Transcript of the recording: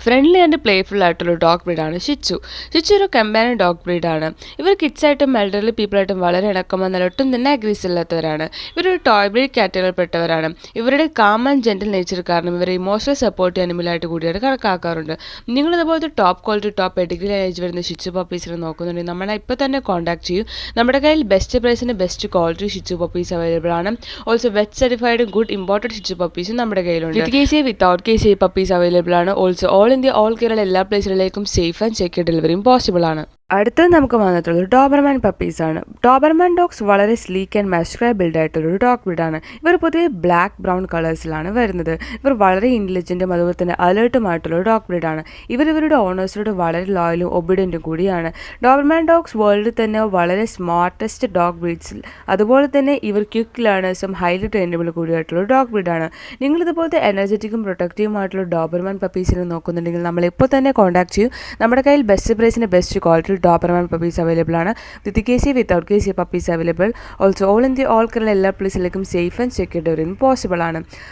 Friendly and playful ആയിട്ടുള്ള dog ബ്രീഡാണ് ഷിച്ചു. ഷിച്ചു ഒരു companion dog ബ്രീഡാണ്. ഇവർ കിഡ്സായിട്ടും എൽഡർലി പീപ്പിളായിട്ടും വളരെ ഇണക്കമെന്നാൽ ഒട്ടും തന്നെ അഗ്രീസ് ഇല്ലാത്തവരാണ്. ഇവരൊരു ടോയ് ബ്രീഡ് കാറ്റഗറിയിൽപ്പെട്ടവരാണ്. ഇവരുടെ കാം ആൻഡ് ജെന്റിൽ നേച്ചർ കാരണം ഇവരെ ഇമോഷണൽ സപ്പോർട്ട് അനിമലായിട്ട് കൂടിയാണ് കണക്കാക്കാറുണ്ട്. നിങ്ങളിതുപോലത്തെ top quality top pedigree age വരുന്ന ഷിച്ചു പപ്പീസിനെ നോക്കുന്നുണ്ടെങ്കിൽ നമ്മളെ ഇപ്പോൾ തന്നെ കോൺടാക്ട് ചെയ്യൂ. നമ്മുടെ കയ്യിൽ ബെസ്റ്റ് പ്രൈസിന് ബെസ്റ്റ് ക്വാളിറ്റി ഷിച്ചു പപ്പീസ് അവൈലബിൾ ആണ്. Also vet certified good imported ഷിച്ചു പപ്പീസും നമ്മുടെ കയ്യിലുണ്ട്. With case without case puppies available ആണ്. Also all India all Kerala എല്ലാ പ്ലേസുകളിലേക്കും സേഫ് ആൻഡ് സെക്യൂർ ഡെലിവറിയും പോസിബിൾ ആണ്. അടുത്തത് നമുക്ക് വന്നിട്ടുള്ളത് ഡോബർമാൻ പപ്പീസാണ്. ഡോബർമാൻ ഡോഗ്സ് വളരെ സ്ലീക്ക് ആൻഡ് മസ്കുലർ ബിൽഡ് ആയിട്ടുള്ളൊരു ഡോഗ് ബ്രീഡാണ്. ഇവർ പൊതുവെ ബ്ലാക്ക് ബ്രൗൺ കളേഴ്സിലാണ് വരുന്നത്. ഇവർ വളരെ ഇൻ്റലിജൻറ്റും അതുപോലെ തന്നെ അലേർട്ടുമായിട്ടുള്ള ഡോഗ് ബ്രീഡാണ്. ഇവരുടെ ഓണേഴ്സിനോട് വളരെ ലോയലും ഒബീഡിയൻറ്റും കൂടിയാണ്. ഡോബർമാൻ ഡോഗ്സ് വേൾഡിൽ തന്നെ വളരെ സ്മാർട്ടസ്റ്റ് ഡോഗ് ബ്രീഡ്സിൽ അതുപോലെ തന്നെ ഇവർ ക്വിക്ക് ലേണേഴ്സും ഹൈലി ട്രെയിനബിൾ കൂടിയായിട്ടുള്ള ഡോഗ് ബ്രീഡാണ്. നിങ്ങളിതുപോലത്തെ എനർജറ്റിക്കും പ്രൊട്ടക്റ്റീവുമായിട്ടുള്ള ഡോബർമാൻ പപ്പീസിനെ നോക്കുന്നുണ്ടെങ്കിൽ നമ്മളിപ്പോൾ തന്നെ കോൺടാക്ട് ചെയ്യൂ. നമ്മുടെ കയ്യിൽ ബെസ്റ്റ് പ്രൈസിന് best quality doberman puppies available ആണ്. With case without case puppies available. Also all India all Kerala എല്ലാ പ്ലേസിലേക്കും സേഫ് ആൻഡ് സെക്യൂർ ഡെലിവറിയും പോസിബിൾ ആണ്.